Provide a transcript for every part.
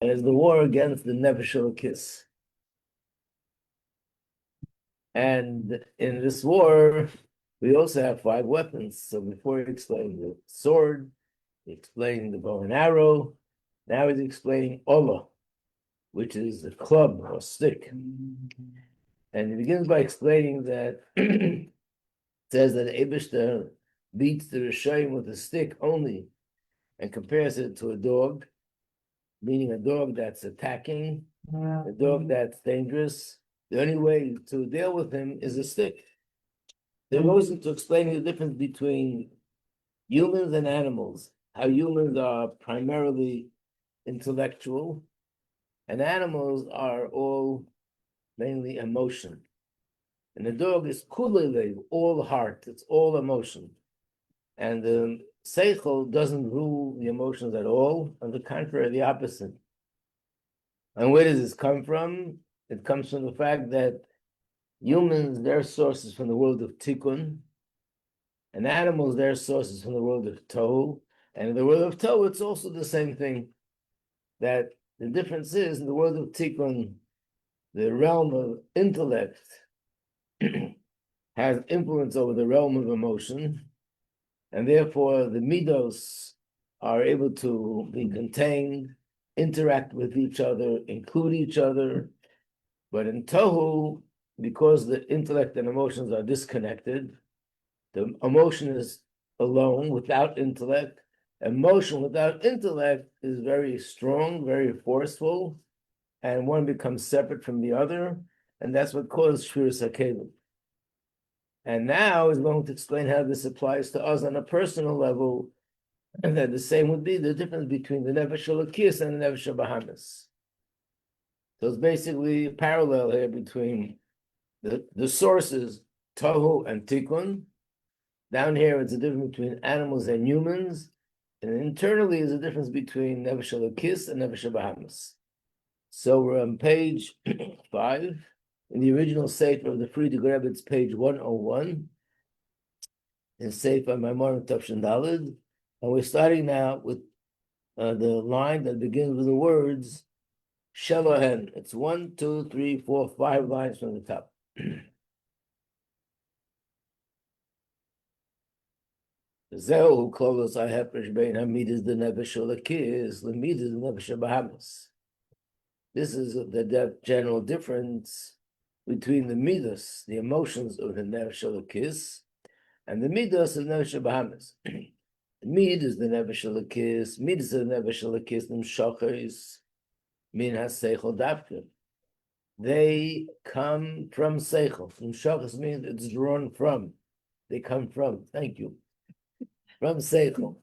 and it's the war against the Nefesh Elokis. And in this war, we also have 5 weapons. So before he explained the sword, he explained the bow and arrow. Now he's explaining Ola, which is a club or stick. And he begins by explaining that says that Eibishter beats the Rishayim with a stick only and compares it to a dog, meaning a dog that's attacking, a dog that's dangerous. The only way to deal with him is a stick. Then goes into explaining the difference between humans and animals, how humans are primarily intellectual, and animals are all mainly emotion. And the dog is kulelev, all heart, it's all emotion. And the seichel doesn't rule the emotions at all. On the contrary, the opposite. And where does this come from? It comes from the fact that humans, their source is from the world of tikkun, and animals, their source is from the world of tohu. And in the world of tohu, it's also the same thing. That the difference is in the world of tikkun, the realm of intellect has influence over the realm of emotion, and therefore the midos are able to be contained, interact with each other, include each other. But in tohu, because the intellect and emotions are disconnected, the emotion is alone without intellect. Emotion without intellect is very strong, very forceful, and one becomes separate from the other, and that's what causes Shviras HaKelim. And now he's going to explain how this applies to us on a personal level, and that the same would be the difference between the Nefesh Elokis and the Nefesh Bahamas. So it's basically a parallel here between the sources, Tohu and Tikkun. Down here, it's a difference between animals and humans, and internally is a difference between Nefesh Elokis and Nefesh Bahamas. So we're on page 5. In the original Sefer of the Friedrich Rebbe, it's page 101. In Sefer Mamar Tafshin Daled. And we're starting now with the line that begins with the words Shelohen. It's 1, 2, 3, 4, 5 lines from the top. Zehu who clothes I have bein hamidas the nefesh elokis, lemidas the nefesh bahamas. This is the general difference between the midas, the emotions of the nefesh elokis, and the midas of the nefesh bahamas. Mid is the nefesh elokis. Mid is the nefesh elokis. Nimshachos min haseichel dafka. They come from seichel. Nimshachos means it's drawn from. They come from. Thank you. From seichel.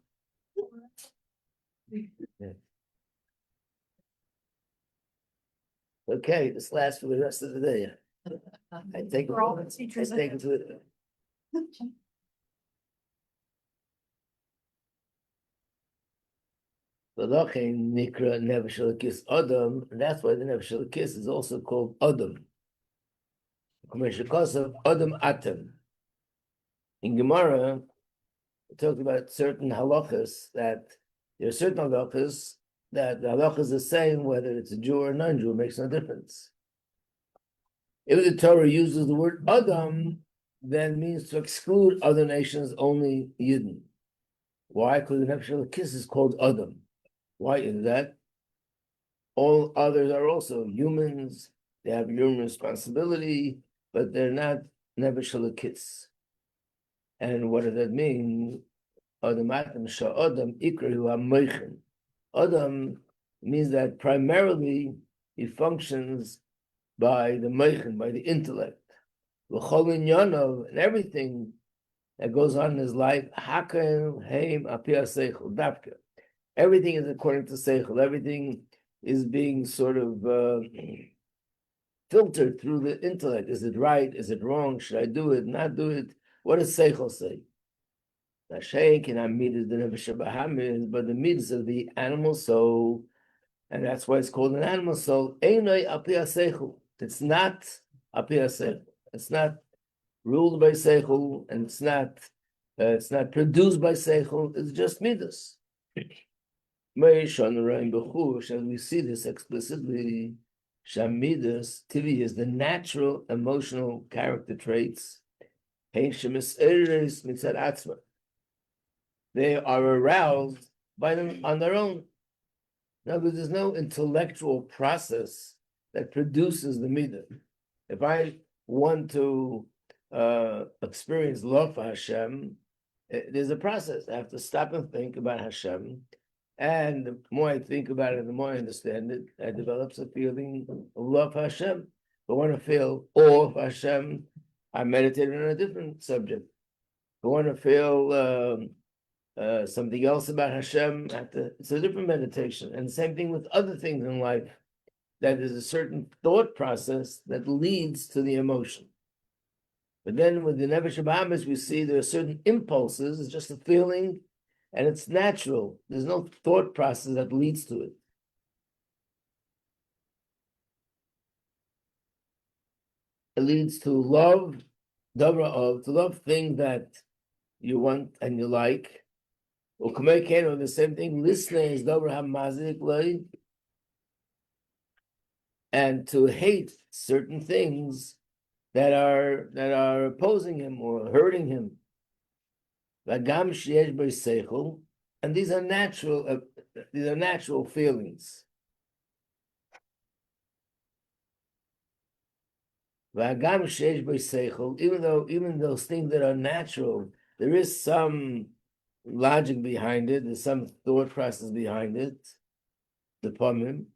Yeah. Okay, this lasts for the rest of the day. I take it with it. Nikra Nefesh Elokis Adam, and that's why the Nefesh Elokis is also called Adam. Because of Adam Atem. In Gemara, we talked about certain halachas that there are certain halachas that the halacha is the same whether it's a Jew or a non-Jew, it makes no difference. If the Torah uses the word Adam, then it means to exclude other nations, only Yidden. Why? Because the Nefesh Elokis is called Adam. Why is that? All others are also humans, they have human responsibility, but they're not Nefesh Elokis. And what does that mean? Adam means that primarily he functions by the meichin, by the intellect. And everything that goes on in his life, everything is according to seichel. Everything is being sort of filtered through the intellect. Is it right? Is it wrong? Should I do it? Not do it? What does seichel say? Nasheik and Amidas the Nefesh Bahamas, but the midas of the animal soul, and that's why it's called an animal soul. Einoi apia seichel. It's not apia seichel. It's not ruled by seichel, and it's not produced by seichel. It's just midas. As we see this explicitly, Shamidas Tivi is the natural emotional character traits. They are aroused by them on their own. In other words, there's no intellectual process that produces the midah. If I want to experience love for Hashem, there's a process. I have to stop and think about Hashem. And the more I think about it, the more I understand it, I develop a feeling of love for Hashem. If I want to feel awe of Hashem, I meditate on a different subject. If I want to feel something else about Hashem, it's a different meditation. And the same thing with other things in life, that there's a certain thought process that leads to the emotion. But then with the Nefesh Bahamas, we see there are certain impulses, it's just a feeling, and it's natural. There's no thought process that leads to it. It leads to love, to love things that you want and you like. Or the same thing, listening is dobra hamazik, and to hate certain things that are opposing him or hurting him. And these are natural feelings. Even those things that are natural, there is some logic behind it, there's some thought process behind it. The pomim.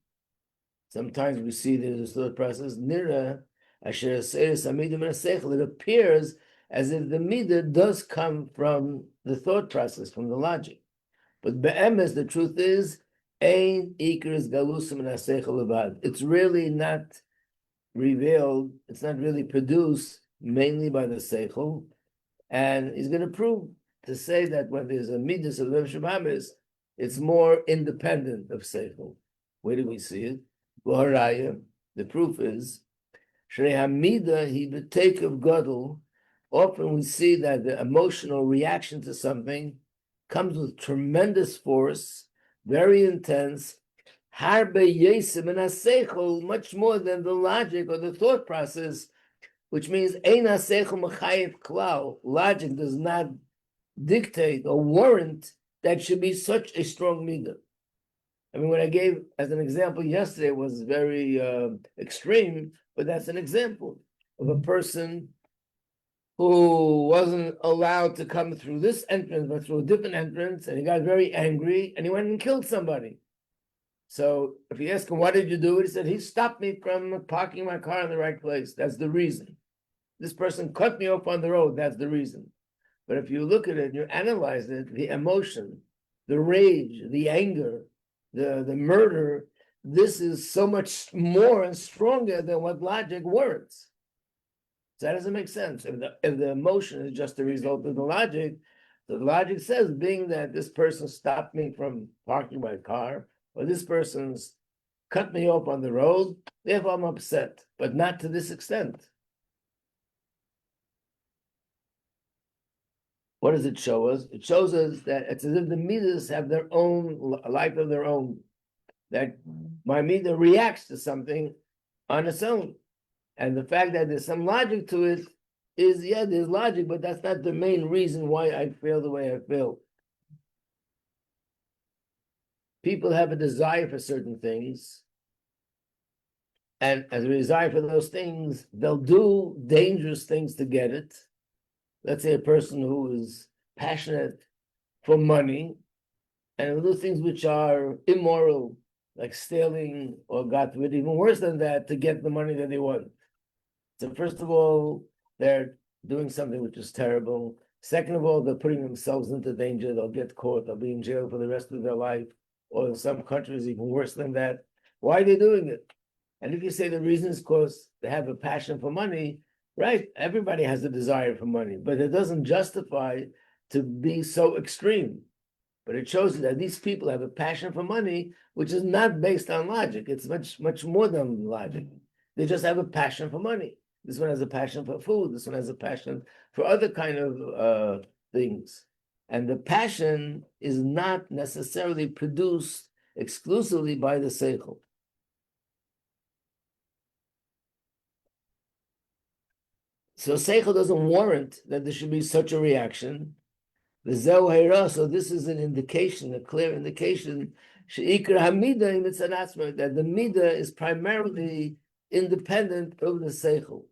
Sometimes we see there's a thought process. Nira, it appears as if the midah does come from the thought process, from the logic. But be'emes, the truth is, it's really not revealed, it's not really produced mainly by the seichel. And he's going to prove to say that when there's a midas of Nefesh Bahamas, it's more independent of seichel. Where do we see it? The proof is, often we see that the emotional reaction to something comes with tremendous force, very intense, much more than the logic or the thought process, which means logic does not dictate or warrant that should be such a strong midah. I mean, what I gave as an example yesterday was very extreme, but that's an example of a person who wasn't allowed to come through this entrance, but through a different entrance, and he got very angry, and he went and killed somebody. So if you ask him, why did you do it? He said, he stopped me from parking my car in the right place. That's the reason. This person cut me off on the road. That's the reason. But if you look at it, you analyze it, the emotion, the rage, the anger, the murder, this is so much more and stronger than what logic warrants. So that doesn't make sense. If the emotion is just a result of the logic says, being that this person stopped me from parking my car, or this person's cut me off on the road, therefore I'm upset, but not to this extent. What does it show us? It shows us that it's as if the midas have their own life of their own, that my midah reacts to something on its own. And the fact that there's some logic to it is, yeah, there's logic, but that's not the main reason why I feel the way I feel. People have a desire for certain things, and as a desire for those things, they'll do dangerous things to get it. Let's say a person who is passionate for money and will do things which are immoral, like stealing, or God forbid, even worse than that, to get the money that they want. So first of all, they're doing something which is terrible. Second of all, they're putting themselves into danger. They'll get caught. They'll be in jail for the rest of their life. Or in some countries, even worse than that. Why are they doing it? And if you say the reason is because they have a passion for money, right? Everybody has a desire for money, but it doesn't justify to be so extreme. But it shows you that these people have a passion for money, which is not based on logic. It's much, much more than logic. They just have a passion for money. This one has a passion for food. This one has a passion for other kind of things. And the passion is not necessarily produced exclusively by the seichel. So seichel doesn't warrant that there should be such a reaction. The zeu heira, so this is an indication, a clear indication, sheikra hamida that the mida is primarily independent of the seichel.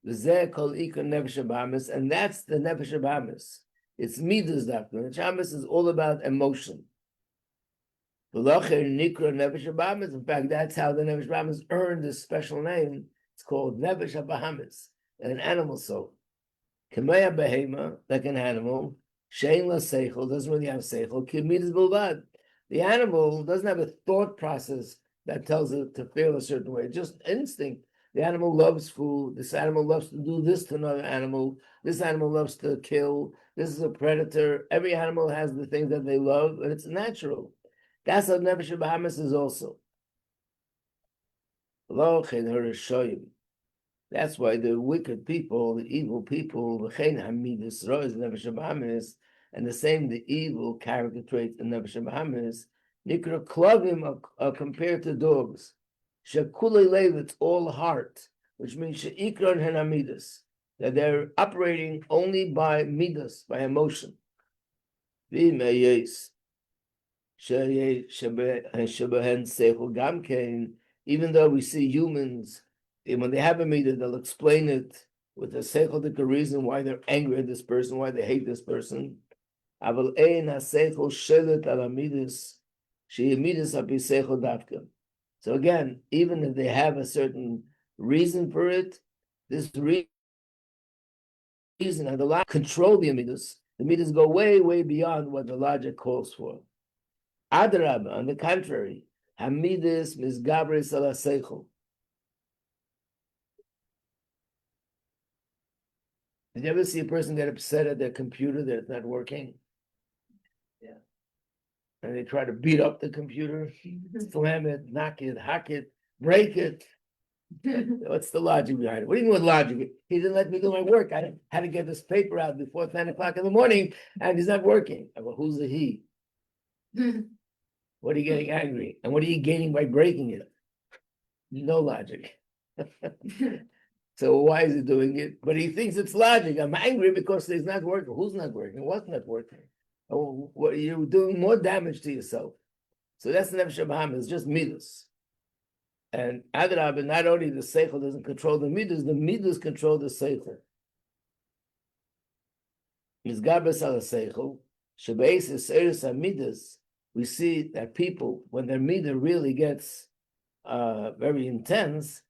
The zeh kol ikra nefesh habahamis, and that's the nefesh habahamis. It's midas doctrine. The Shabbos is all about emotion. In fact, that's how the nefesh habahamis earned this special name. It's called nefesh habahamis, an animal soul. Kamei behema, like an animal, shein la seichel, doesn't really have seichel, kimidas bilvad. The animal doesn't have a thought process that tells it to feel a certain way, just instinct. The animal loves food, this animal loves to do this to another animal, this animal loves to kill, this is a predator. Every animal has the things that they love, and it's natural. That's how Nefesh Bahamas is also. That's why the wicked people, the evil people, and the same, the evil character traits in Nefesh Bahamas, Nikra Klavim are compared to dogs. It's all heart, which means Sheikron Henamidas, that they're operating only by midas, by emotion. Even though we see humans, when they have a midah, they'll explain it with a seichel reason why they're angry at this person, why they hate this person. So again, even if they have a certain reason for it, this reason and the logic control the midas go way, way beyond what the logic calls for. Adrab, on the contrary, hamidus misgabris ala seichel. Did you ever see a person get upset at their computer that it's not working? Yeah. And they try to beat up the computer, slam it, knock it, hack it, break it. What's the logic behind it? What do you mean with logic? He didn't let me do my work. I had to get this paper out before 10 o'clock in the morning, and he's not working. I go, who's the he? What are you getting angry? And what are you gaining by breaking it? No logic. So why is he doing it? But he thinks it's logic. I'm angry because it's not working. Who's not working? What's not working? Oh, what, you're doing more damage to yourself. So that's the Nefesh Bahamas, it's just midas. And Adrab, not only the seichel doesn't control the midas control the seichel. Mizgabes ala seichel, shebeis eseris midas. We see that people, when their midah really gets very intense,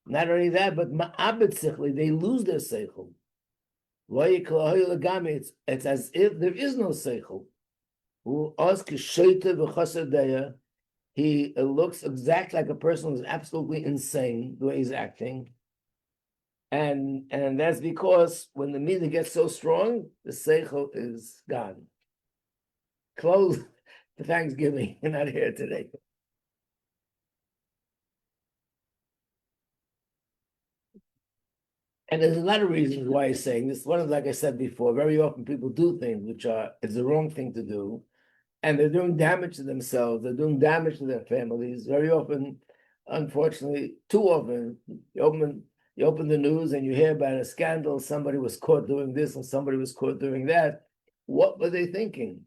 not only that, but ma'abed seichel, they lose their seichel. It's as if there is no seichel. He looks exactly like a person who's absolutely insane the way he's acting. And that's because when the midah gets so strong, the seichel is gone. Close the Thanksgiving. You're not here today. And there's a lot of reasons why he's saying this. One of, like I said before, very often people do things which it's the wrong thing to do, and they're doing damage to themselves. They're doing damage to their families. Very often, unfortunately, too often, you open the news and you hear about a scandal. Somebody was caught doing this and somebody was caught doing that. What were they thinking?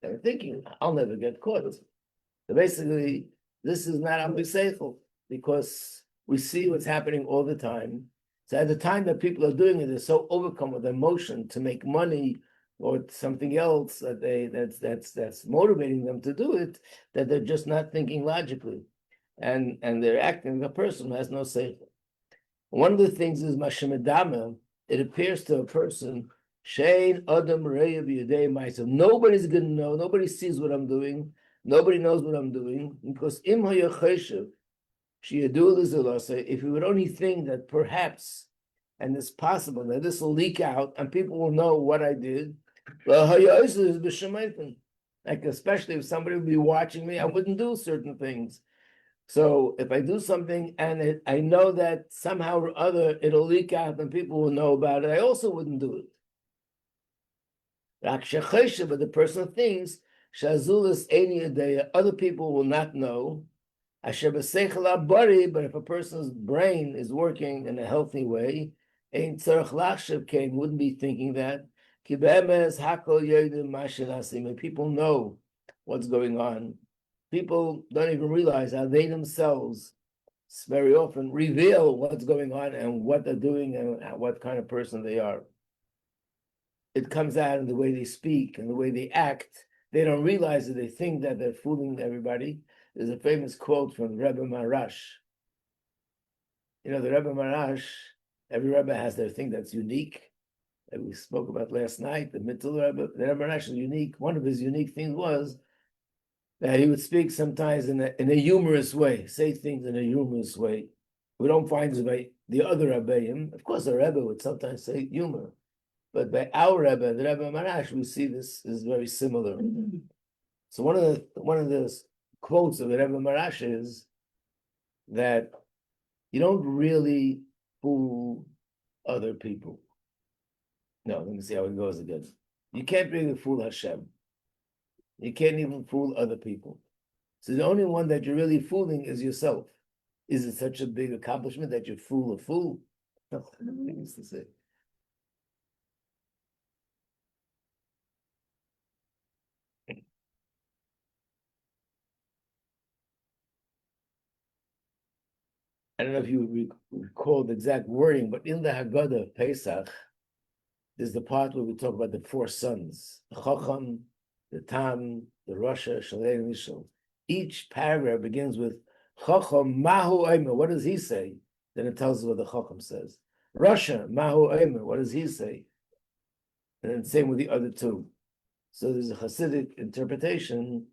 They were thinking, I'll never get caught. So basically, this is not ambiseichel because we see what's happening all the time. So at the time that people are doing it, they're so overcome with emotion to make money or something else that's motivating them to do it, that they're just not thinking logically, and they're acting like a person who has no seichel. One of the things is mashemedama. It appears to a person, shein adam reiv yudei ma'asav. Nobody's going to know. Nobody sees what I'm doing. Nobody knows what I'm doing because im hayacheshev. If you would only think that perhaps, and it's possible that this will leak out and people will know what I did, like especially if somebody would be watching me, I wouldn't do certain things. So if I do something and I know that somehow or other it'll leak out and people will know about it, I also wouldn't do it. But the person thinks Shazulas any day, other people will not know. Asher b'seichel bari, but if a person's brain is working in a healthy way, ein tzarich lachshav kain, wouldn't be thinking that. Ki be'emes hakol yodim mashirasim, and people know what's going on. People don't even realize how they themselves very often reveal what's going on and what they're doing and what kind of person they are. It comes out in the way they speak and the way they act. They don't realize it. They think that they're fooling everybody. There's a famous quote from Rabbi Marash. You know, the Rabbi Marash, every Rebbe has their thing that's unique. That we spoke about last night. The Mittel Rebbe, the Rabbi Marash is unique. One of his unique things was that he would speak sometimes in a humorous way, say things in a humorous way. We don't find this by the other Rebbeim. Of course, a Rebbe would sometimes say humor. But by our Rebbe, the Rebbe Marash, we see this is very similar. So one of the quotes of the Rebbe Marash is that you don't really fool other people. No, let me see how it goes again. You can't really fool Hashem. You can't even fool other people. So the only one that you're really fooling is yourself. Is it such a big accomplishment that you fool a fool? No, I used to say. I don't know if you recall the exact wording, but in the Haggadah of Pesach, there's the part where we talk about the four sons, the Chacham, the Tam, the Rasha, Shalei, and Mishal. Each paragraph begins with Chacham, Mahu Omer, what does he say? Then it tells us what the Chacham says. Rasha, Mahu Omer, what does he say? And then same with the other two. So there's a Hasidic interpretation,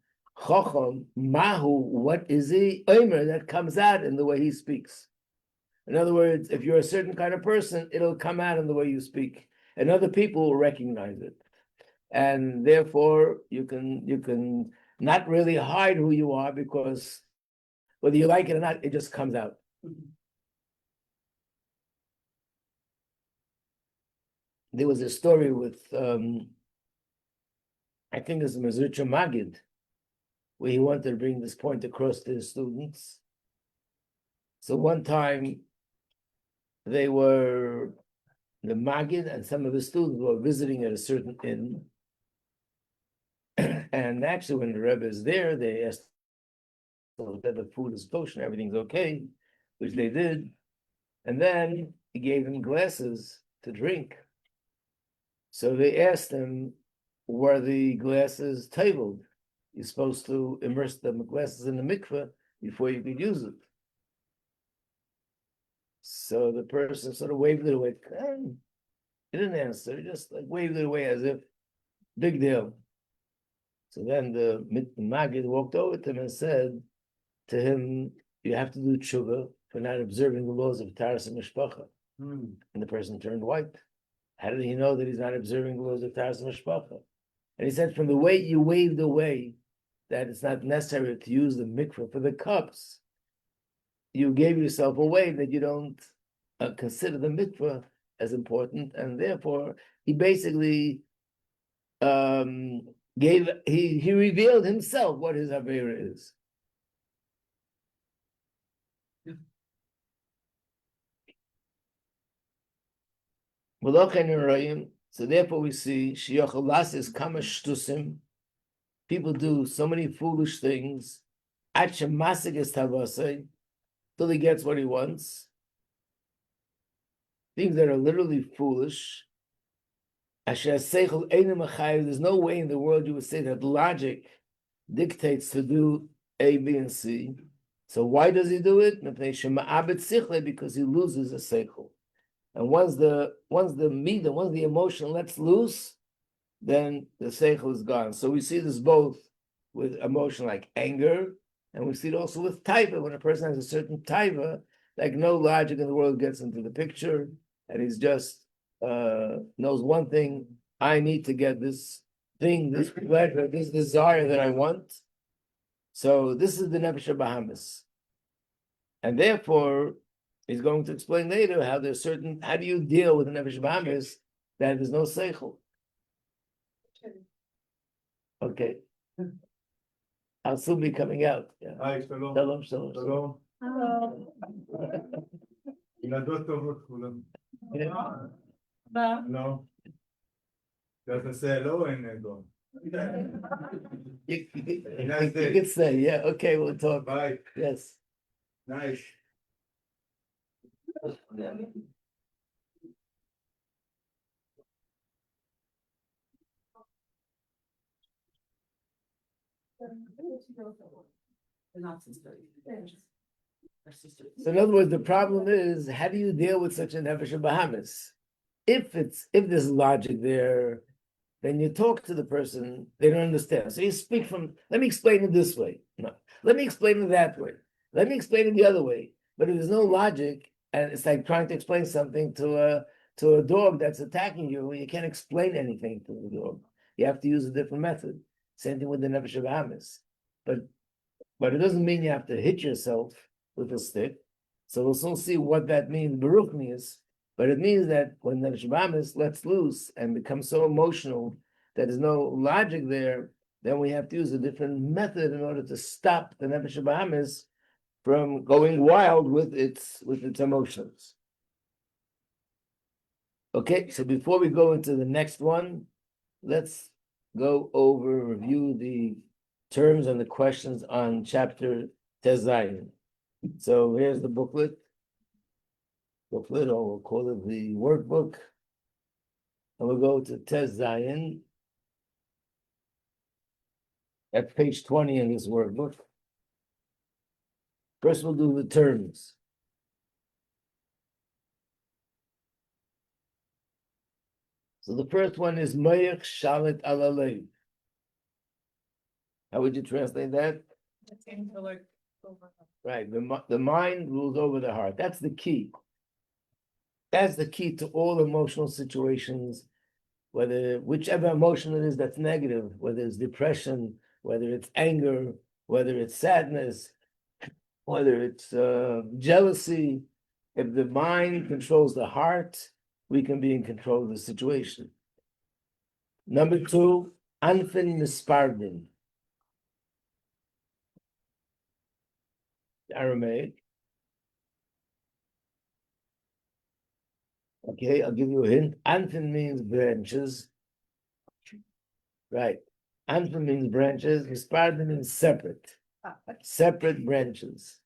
Chacham, Mahu, what is he? Omer, that comes out in the way he speaks. In other words, if you're a certain kind of person, it'll come out in the way you speak. And other people will recognize it. And therefore, you can not really hide who you are, because whether you like it or not, it just comes out. There was a story with, I think it's Mazurcha Magid, where he wanted to bring this point across to his students. So one time, the Magid and some of his students were visiting at a certain inn. And actually, when the Rebbe is there, they asked that the food is kosher, everything's okay, which they did. And then he gave them glasses to drink. So they asked him, were the glasses tabled? You're supposed to immerse the glasses in the mikveh before you could use it. So the person sort of waved it away. He didn't answer, he just like waved it away as if, big deal. So then the Maggid walked over to him and said to him, you have to do tshuva for not observing the laws of Taras and Mishpacha. And the person turned white. How did he know that he's not observing the laws of Taras and Mishpacha? And he said, from the way you waved away that it's not necessary to use the mikveh for the cups, you gave yourself away that you don't consider the mikveh as important, and therefore he basically he revealed himself what his avera is. So therefore we see is kama shtusim. People do so many foolish things. Till he gets what he wants. Things that are literally foolish. There's no way in the world you would say that logic dictates to do A, B, and C. So why does he do it? Because he loses a seichel. And once the midah, once the emotion lets loose, then the seichel is gone. So we see this both with emotion like anger, and we see it also with taiva. When a person has a certain taiva, like no logic in the world gets into the picture, and he's just knows one thing: I need to get this thing, this pleasure, this desire that I want. So this is the nefesh bahamis, and therefore he's going to explain later how there's certain. How do you deal with the nefesh bahamis that there's no seichel? Okay, I'll soon be coming out. Yeah. היי, שלום. Shalom, shalom, shalom. שלום. ילדות טובות כולם. No. Doesn't say hello and go. You could say, yeah, okay, we'll talk. Bye. Yes. Nice. So in other words, the problem is, how do you deal with such a nefesh Bahamas? If there's logic there, then you talk to the person, they don't understand. So you speak from, let me explain it this way. No, let me explain it that way. Let me explain it the other way. But if there's no logic, and it's like trying to explain something to a dog that's attacking you, you can't explain anything to the dog. You have to use a different method. Same thing with the nefesh Bahamas. But it doesn't mean you have to hit yourself with a stick. So we'll soon see what that means, Baruch means. But it means that when the Nefesh Bahamis lets loose and becomes so emotional that there's no logic there, then we have to use a different method in order to stop the Nefesh Bahamis from going wild with its emotions. Okay, so before we go into the next one, let's go over, review the terms and the questions on chapter Tezayin. So here's the booklet, or we'll call it the workbook. And we'll go to Tezayin at page 20 in this workbook. First, we'll do the terms. So the first one is Mayach Shalit Alalei. How would you translate that? Right, the mind rules over the heart. That's the key. That's the key to all emotional situations, whichever emotion it is that's negative, whether it's depression, whether it's anger, whether it's sadness, whether it's jealousy. If the mind controls the heart, we can be in control of the situation. Number two, Anfin Mispardin. Aramaic. Okay, I'll give you a hint. Anfin means branches. Right. Anfin means branches. Mispardin means separate. Separate branches.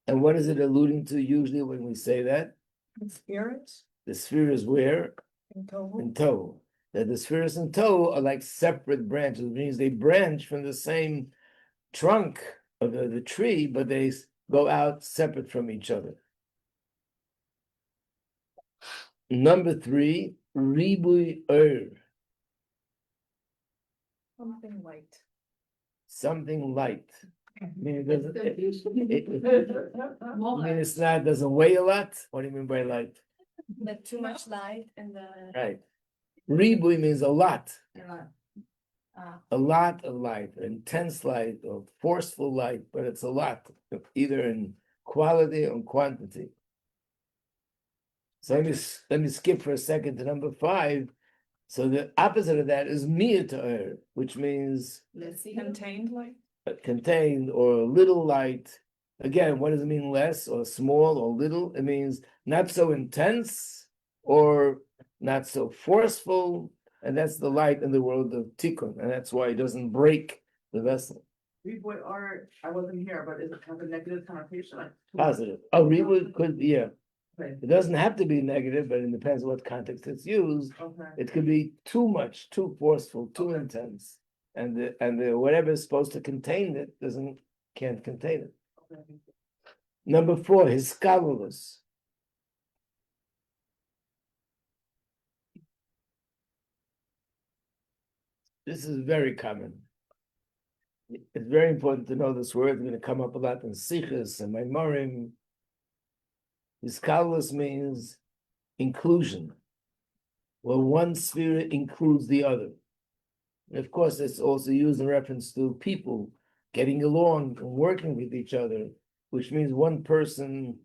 And what is it alluding to usually when we say that? The spirits? The sphere is where? In Tohu? In Tohu. That the spheres in Tohu are like separate branches. It means they branch from the same trunk of the tree, but they go out separate from each other. Number three, Ribui Something light. Something light. I mean, it doesn't. It doesn't weigh a lot. What do you mean by light? Not too much light in the. Right. Ribui means a lot. A lot of light, intense light, or forceful light, but it's a lot, either in quality or quantity. So let me skip for a second to number 5. So the opposite of that is miyat, which means Contained light. Contained or little light. Again, what does it mean, less or small or little? It means not so intense or not so forceful. And that's the light in the world of tikkun, and that's why it doesn't break the vessel. Reboot art, I wasn't here, but is it have a negative connotation? Like Positive. Oh, reboot could, yeah. Okay. It doesn't have to be negative, but it depends what context it's used. Okay. It could be too much, too forceful, too intense, and the whatever is supposed to contain it can't contain it. Okay. Number 4, his scholarless. This is very common. It's very important to know this word. It's going to come up a lot in Sichos and Mamorim. Hiskalos means inclusion, where one sphere includes the other. And of course, it's also used in reference to people getting along and working with each other, which means one person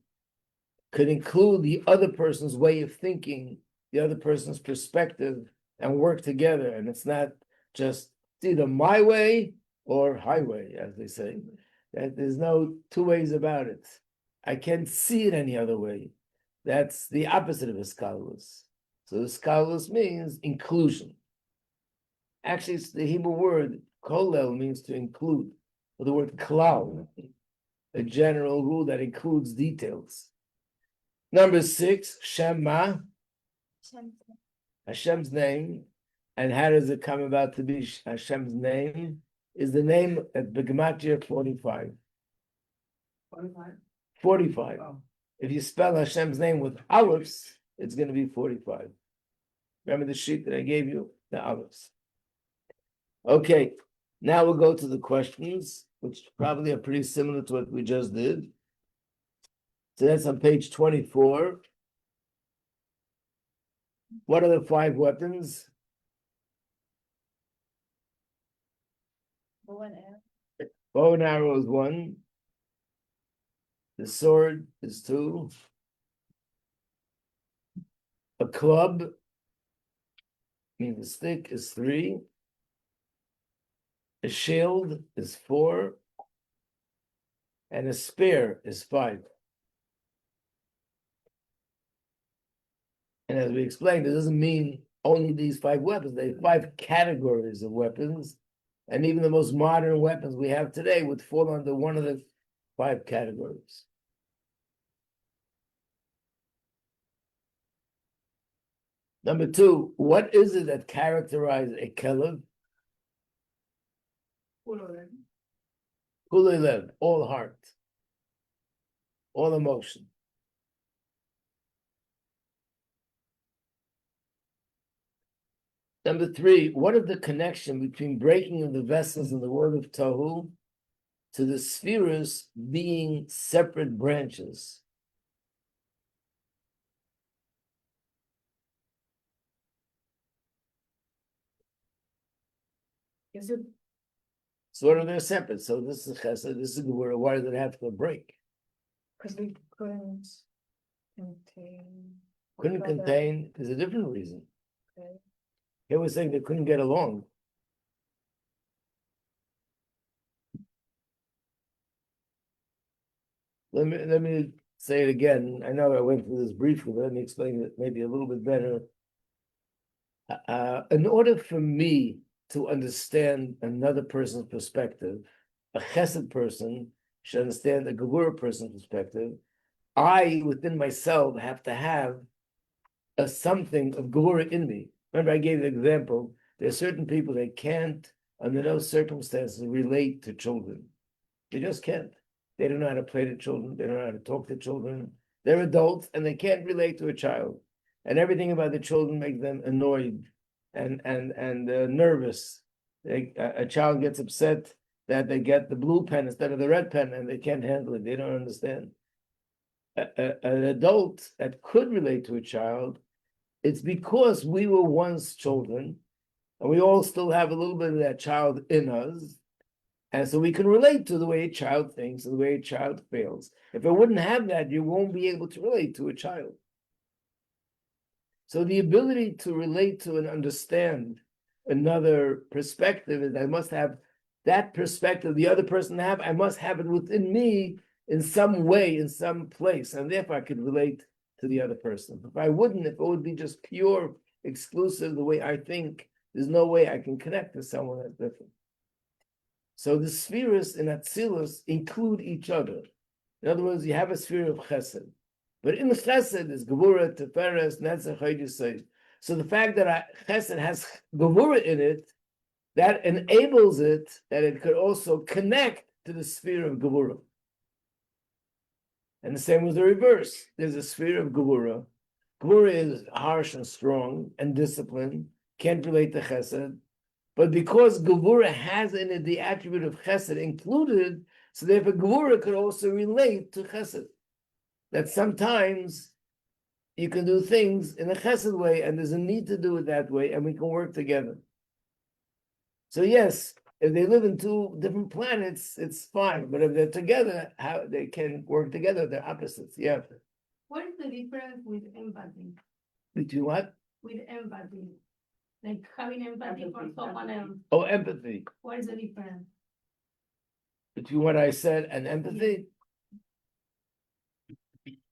could include the other person's way of thinking, the other person's perspective, and work together. And it's not just It's either my way or highway, as they say. That there's no two ways about it. I can't see it any other way. That's the opposite of iskalus. So iskalus means inclusion. Actually, it's the Hebrew word kolel means to include. Or the word klal, a general rule that includes details. Number 6, Shema, Hashem's name. And how does it come about to be Hashem's name? Is the name at Gematria 45. 45? 45. Oh. If you spell Hashem's name with olives, it's going to be 45. Remember the sheet that I gave you? The olives. Okay, now we'll go to the questions, which probably are pretty similar to what we just did. So that's on page 24. What are the 5 weapons? Bow and arrow. Bow and arrow is 1. The sword is 2. A club, meaning the stick, is 3. A shield is 4. And a spear is 5. And as we explained, it doesn't mean only these 5 weapons. There are 5 categories of weapons. And even the most modern weapons we have today would fall under one of the 5 categories. Number 2, what is it that characterizes a Kislev? Kulei lev, all heart, all emotion. Number 3, what is the connection between breaking of the vessels in the world of Tohu to the spheres being separate branches? Is it Sort of they're separate. So this is chesed, this is Gemara. Why does it have to break? because we couldn't contain? Couldn't Well, contain is a different reason. Okay. Here we're saying they couldn't get along. Let me say it again. I know I went through this briefly, but let me explain it maybe a little bit better. In order for me to understand another person's perspective, a chesed person should understand a gevura person's perspective. I, within myself, have to have a something of gevura in me. Remember, I gave the example. There are certain people that can't, under no circumstances, relate to children. They just can't. They don't know how to play to children. They don't know how to talk to children. They're adults and they can't relate to a child. And everything about the children makes them annoyed and nervous. A child gets upset that they get the blue pen instead of the red pen and they can't handle it. They don't understand. An adult that could relate to a child, it's because we were once children and we all still have a little bit of that child in us. And so we can relate to the way a child thinks and the way a child feels. If it wouldn't have that, you won't be able to relate to a child. So the ability to relate to and understand another perspective is I must have that perspective the other person have. I must have it within me in some way, in some place, and therefore I could relate to the other person. If I wouldn't, if it would be just pure, exclusive the way I think, there's no way I can connect to someone that's different. So the spheres in Atzilus include each other. In other words, you have a sphere of Chesed. But in the Chesed is Gevura, Teferes, Netzach, Yisod. So the fact that Chesed has Gevura in it, that enables it that it could also connect to the sphere of Gevura. And the same with the reverse. There's a sphere of Gevura. Gevura is harsh and strong and disciplined, can't relate to Chesed. But because Gevura has in it the attribute of Chesed included, so therefore Gevura could also relate to Chesed. That sometimes you can do things in a Chesed way, and there's a need to do it that way, and we can work together. So yes, if they live in 2 different planets, it's fine. But if they're together, how they can work together, they're opposites. Yeah. What is the difference with empathy? Between what? With empathy. Like having empathy for someone else. Oh, empathy. What is the difference? Between what I said and empathy,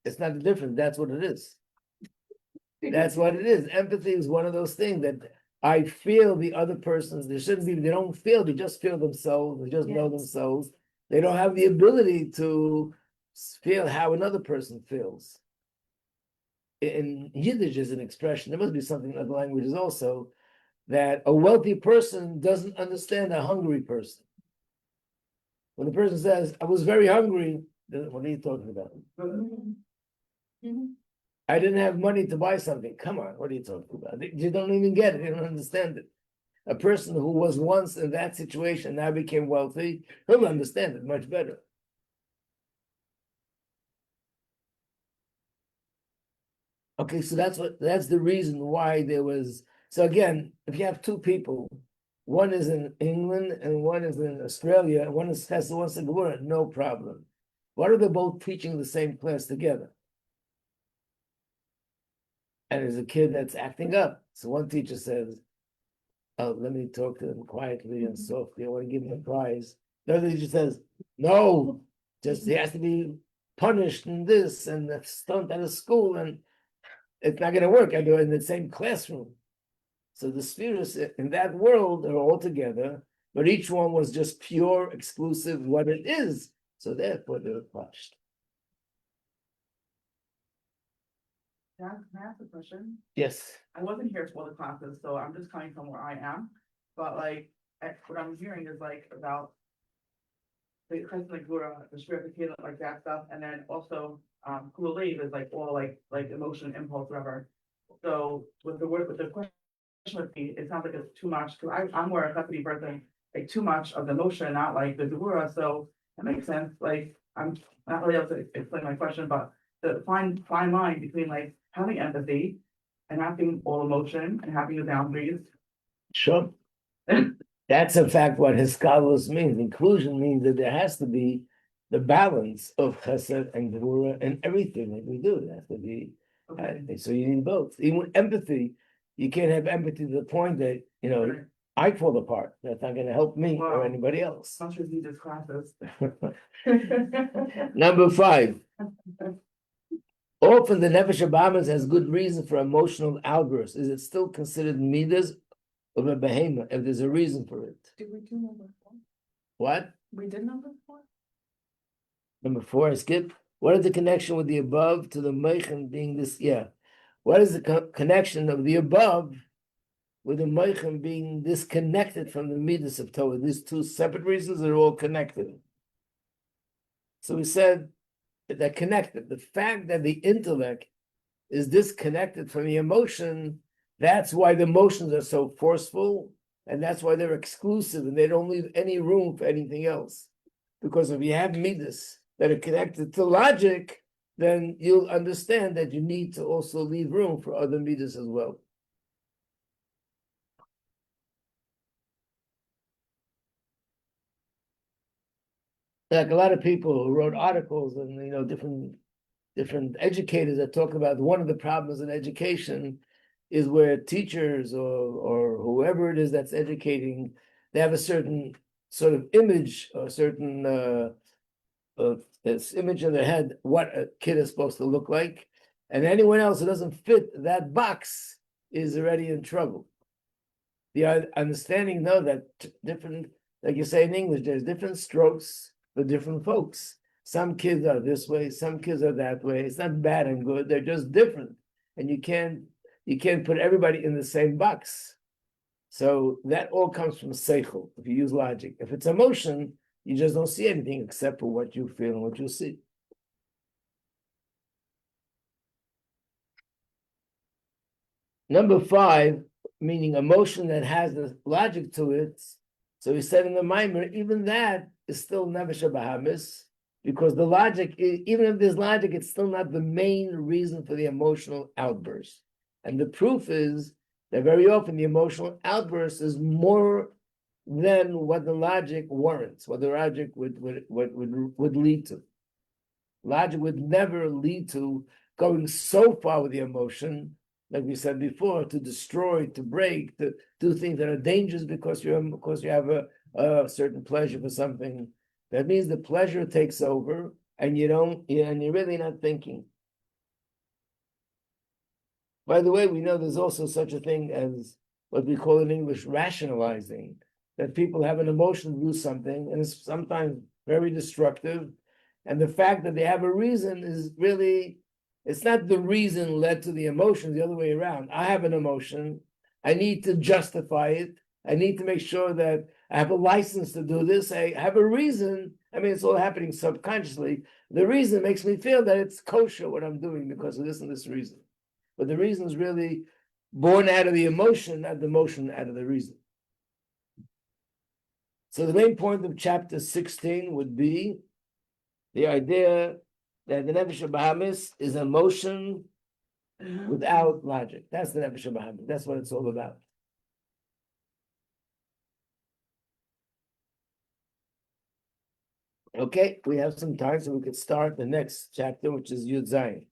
it's not the difference. That's what it is. That's what it is. Empathy is one of those things that I feel the other person's. They shouldn't be. They don't feel. They just feel themselves. They just know themselves. They don't have the ability to feel how another person feels. In Yiddish is an expression. There must be something in other languages also that a wealthy person doesn't understand a hungry person. When the person says, "I was very hungry," what are you talking about? I didn't have money to buy something. Come on, what are you talking about? You don't even get it. You don't understand it. A person who was once in that situation now became wealthy, he'll understand it much better. Okay, so that's the reason why there was. So again, if you have two people, one is in England and one is in Australia, one is Chesed, one's in Gemara, no problem. What if they're both teaching the same class together? And there's a kid that's acting up. So one teacher says, "Oh, let me talk to him quietly and softly. I want to give him a prize." The other teacher says, "No, just he has to be punished and this and the stunt out of school, and it's not going to work." I go in the same classroom. So the spheres in that world are all together, but each one was just pure, exclusive, what it is. So therefore they were punished. Can I ask a question? Yes. I wasn't here for all the classes, so I'm just coming from where I am. But like, what I'm hearing is like about the Chesed and Gvura, the Shriya, like that stuff, and then also Kulalev is like all like emotion, impulse, whatever. So with the question with me, it sounds like it's too much. Because I'm more a Chesed person, like too much of the emotion, not like the Gvura. So that makes sense. Like I'm not really able to explain my question, but the fine line between like having empathy and having all emotion and having the boundaries. Sure. That's in fact what Hiskalos means. Inclusion means that there has to be the balance of Chesed and Gvura and everything that we do. It has to be. Okay. So you need both. Even with empathy, you can't have empathy to the point that Right. I fall apart. That's not going to help me or Wow. anybody else. Some should need this classes. Number 5. Often the Nefesh Abamas has good reason for emotional outbursts. Is it still considered midas of a behemoth if there's a reason for it? Did we do number 4? What? We did number 4? Number 4, I skipped. What is the connection with the above to the Meichen being this? Yeah. What is the connection of the above with the Meichen being disconnected from the midas of Torah? These two separate reasons are all connected. So we said that they're connected. The fact that the intellect is disconnected from the emotion, that's why the emotions are so forceful, and that's why they're exclusive, and they don't leave any room for anything else. Because if you have midas that are connected to logic, then you'll understand that you need to also leave room for other midas as well. Like a lot of people who wrote articles and different educators that talk about one of the problems in education is where teachers or whoever it is that's educating, they have a certain sort of image or certain this image in their head what a kid is supposed to look like, and anyone else who doesn't fit that box is already in trouble. The understanding though that different, like you say in English, there's different strokes for different folks. Some kids are this way, some kids are that way. It's not bad and good, they're just different. And you can't put everybody in the same box. So that all comes from seichel, if you use logic. If it's emotion, you just don't see anything except for what you feel and what you see. Number 5, meaning emotion that has the logic to it. So he said in the Mamar, even that is still Nefesh Bahamis, because the logic, even if there's logic, it's still not the main reason for the emotional outburst. And the proof is that very often the emotional outburst is more than what the logic warrants, what the logic would lead to. Logic would never lead to going so far with the emotion like we said before, to destroy, to break, to do things that are dangerous because you have a certain pleasure for something. That means the pleasure takes over, and and you're really not thinking. By the way, we know there's also such a thing as what we call in English rationalizing, that people have an emotion to do something, and it's sometimes very destructive. And the fact that they have a reason is really, it's not the reason led to the emotion, the other way around. I have an emotion, I need to justify it, I need to make sure that I have a license to do this, I have a reason. I mean, it's all happening subconsciously. The reason makes me feel that it's kosher what I'm doing because of this and this reason. But the reason is really born out of the emotion, not the emotion out of the reason. So the main point of chapter 16 would be the idea that the Nefesh Bahamis is emotion without logic. That's the Nefesh Bahamis. That's what it's all about. Okay, we have some time, so we could start the next chapter, which is Yud Zayin.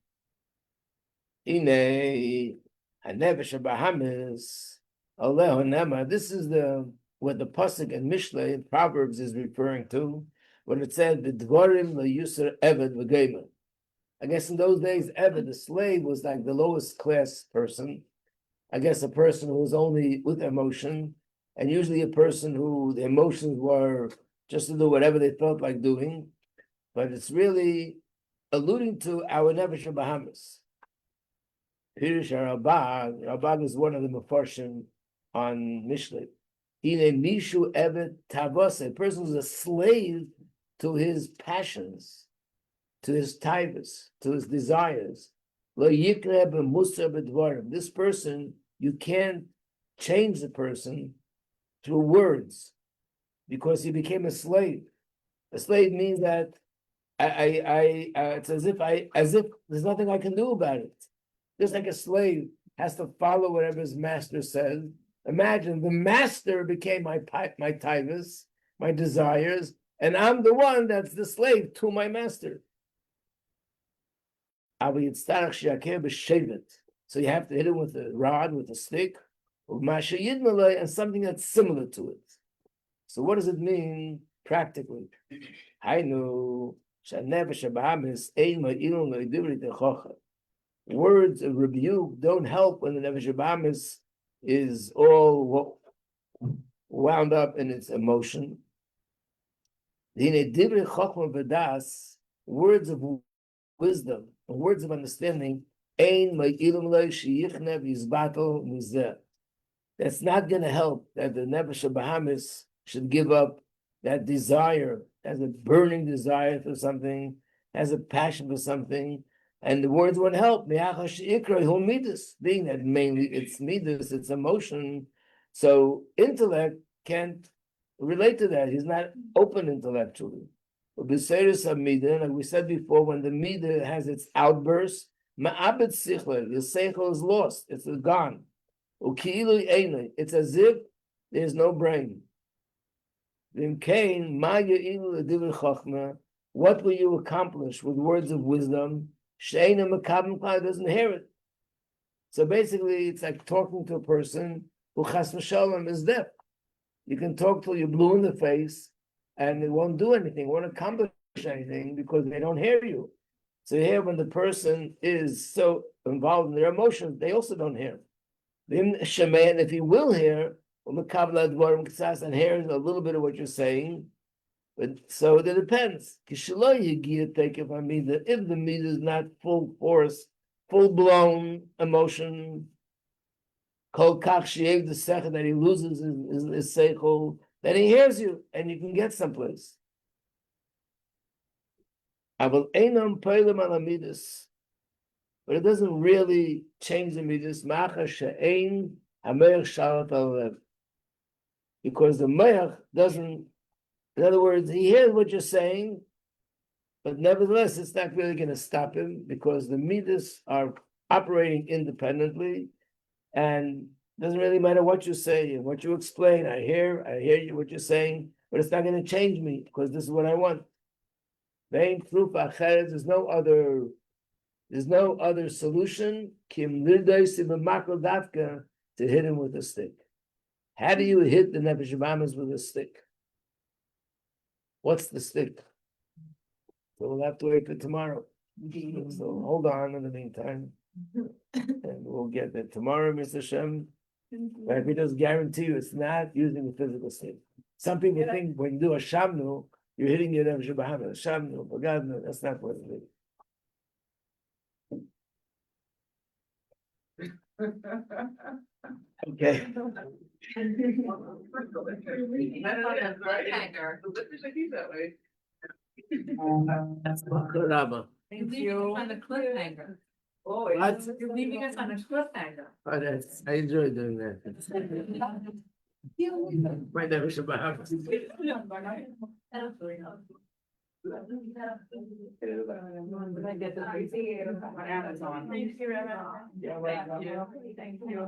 Ine Hanefesh Bahamis Aleho Nema. This is what the pasuk in Mishlei in Proverbs is referring to when it said the Dvarim lo Yusar Eved v'Geimer. I guess in those days, Eved, the slave, was like the lowest class person. I guess a person who was only with emotion, and usually a person who the emotions were just to do whatever they felt like doing. But it's really alluding to our Nefesh Bahamis. Pirish Rabag is one of the Mefarshim on Mishlei. Ine Mishu Evet Tavase, a person who's a slave to his passions, to his taivas, to his desires. Lo yikre b'musar b'dvarim. This person, you can't change the person through words because he became a slave. A slave means that it's as if there's nothing I can do about it. Just like a slave has to follow whatever his master says. Imagine the master became my taivas, my desires, and I'm the one that's the slave to my master. So you have to hit him with a rod, with a stick, and something that's similar to it. So what does it mean practically? Words of rebuke don't help when the Nefesh Bahamis is all wound up in its emotion. Words of wisdom, words of understanding, that's not going to help that the Nefesh Bahamis should give up that desire, has a burning desire for something, has a passion for something, and the words won't help. Being that mainly it's midas, it's emotion, so intellect can't relate to that. He's not open intellectually. Like we said before, when the midah has its outburst, ma'abed sichle, the seichel is lost, it's gone. It's as if there's no brain. What will you accomplish with words of wisdom? Doesn't hear it. So basically, it's like talking to a person who chas v'shalom is deaf. You can talk till you're blue in the face, and it won't do anything, won't accomplish anything because they don't hear you. So here, when the person is so involved in their emotions, they also don't hear. And if he will hear, and hears a little bit of what you're saying, but so it depends. If the meat is not full force, full blown emotion, that he loses his seichel, then he hears you and you can get someplace. But it doesn't really change the midas, because the me'ach doesn't. In other words, he hears what you're saying, but nevertheless, it's not really going to stop him because the midas are operating independently, and it doesn't really matter what you say and what you explain. I hear you what you're saying, but it's not going to change me because this is what I want. There's no other There's no other solution. Kim lirdois b'makol davka, to hit him with a stick. How do you hit the nefesh habahamis with a stick? What's the stick? So we'll have to wait for tomorrow. So hold on in the meantime, and we'll get there tomorrow, Mr. Shem. But we just guarantee you it's not using a physical stick. Some people think when you do a shamnu, you're hitting your nefesh habahamis. Shamnu, but God, no, that's not what it is. Okay. Kurama. Thank you. On the cliffhanger. What? You're leaving us on a cliffhanger. Oh, I enjoy doing that. My nefesh habahamis. On Amazon. Thank you, Rabbi. Yeah, Thank you. Thank you.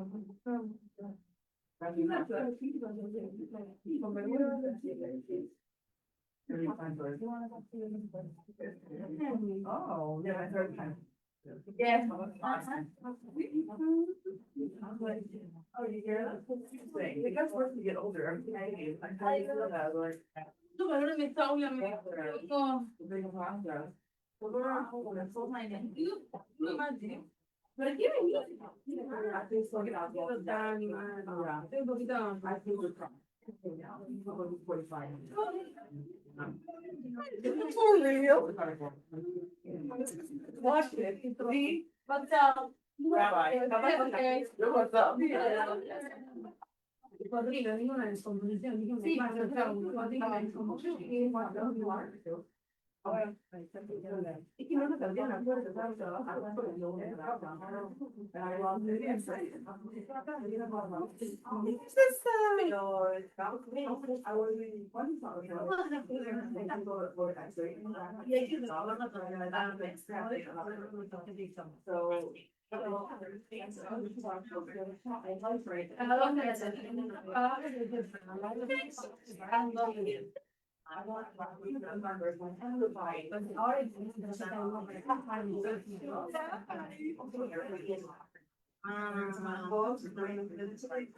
Oh, yeah, I heard that. Yes. Oh, you hear that? It gets worse as you get older. Everything I do, I feel that, like. Tú, pero no me está obviamente. Big process. Pero aquí venía. I feel so good out there. I feel good. 45. For real? Watch it. What's up? Rabbi. What's up? Podrido, ninguna descomposición, ninguna. Sí, Es que no nos saldrían las puertas, ¿sabes?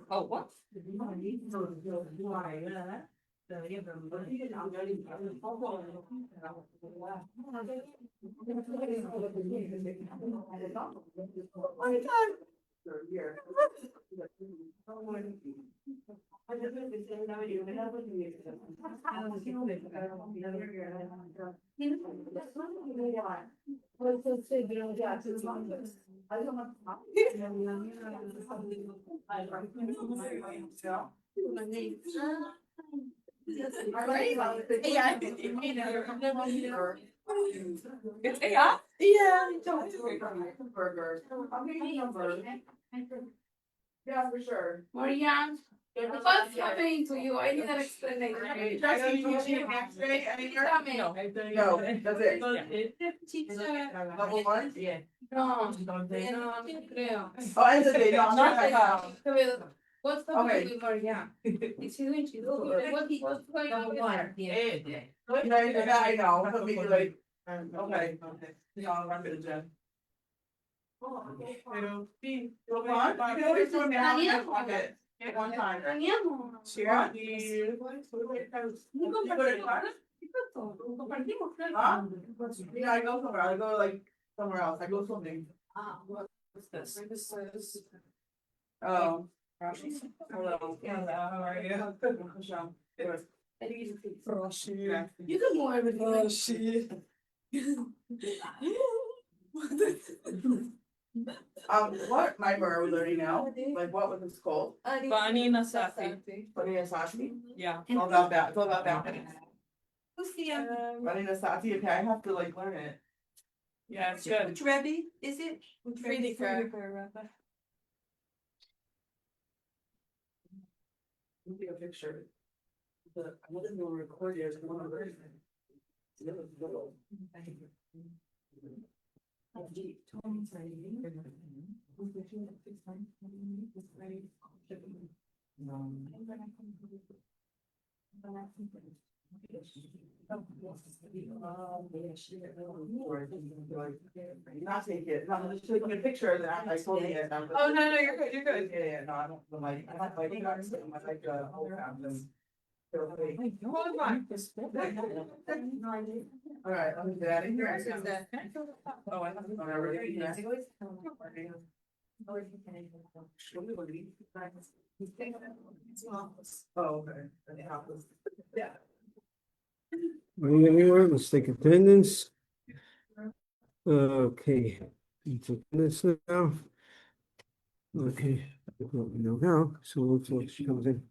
Oh, what? It's AI? Yeah. Burger. Yeah, for sure. Marianne, what's happening to you? I need an explanation. No, that's it. Level one? Yeah. No, no creo. Oh, it's okay. No, I'm not. What's the Okay. with Marianne? Is he doing what's going on with her? I know, but maybe like, okay. Yeah, I'll run to the gym. Pero, sí, go on. You can always throw me out in my pocket. One time. Daniela. Compartimos. Yeah, I go somewhere. I go like somewhere else. I go swimming. What's this? This is. Oh. Hello. How are you? You can more with What mimer are we learning now? Like, what was this called? Bani Nasati. Bani Nasati? Yeah. It's all about that. It's all about that. Who's the Bani Nasati. Okay, I have to like learn it. Yeah, it's good. which Rebbe is it? Which Rebbe? Let me take a picture. But I wasn't gonna record it as one of those. Not take it, no, I'm just taking a picture of that, I told you. Oh, no, you're good, you're good. Yeah, no, I don't, like, I don't like, you know, I'm like, whole family. Hold on. All right, I'll do that in here. Oh, I have to, oh, I already did that. Oh, okay. Yeah. Anyone, let's take attendance. Okay, it's attendance now. Okay, we know now, so looks like she comes in.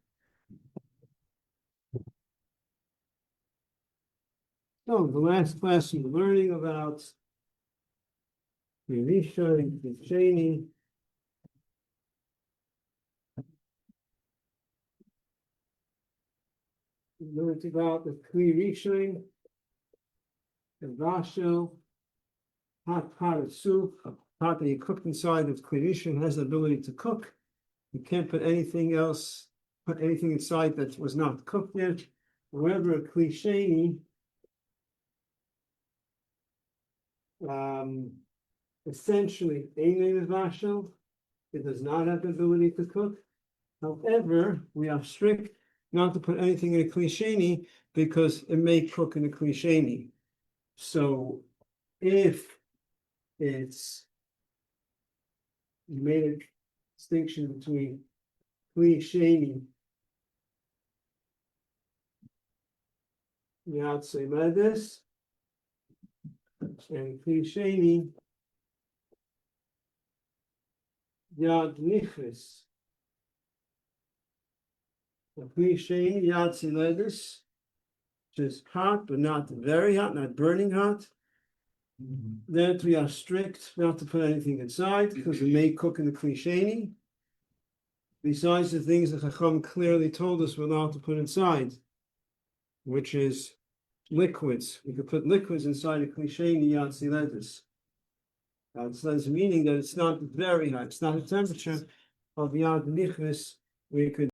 So the last class we were learning about Elisha and Cheney. We learned about the Kli Rishon, the Rashel, hot pot of soup, a pot that you cooked inside of Kli Rishon has the ability to cook. You can't put anything else, put anything inside that was not cooked yet. However, a Kli Sheni, essentially, Ein Vashel, it does not have the ability to cook. However, we are strict not to put anything in a Kli Sheni because it may cook in a Kli Sheni. So, if it's, you made a distinction between Kli Sheni, Yad Semedes, and Kli Sheni, Yad Nichris. Kli Sheni, Yad Semedes, which is hot, but not very hot, not burning hot. That we are strict not to put anything inside because it may cook in the Kli Sheni. Besides the things that Chacham clearly told us we're allowed to put inside, which is liquids. We could put liquids inside a Kli Sheni Yad Semedes. Yad Semedes meaning that it's not very hot. It's not a temperature of Yad Nichris where you could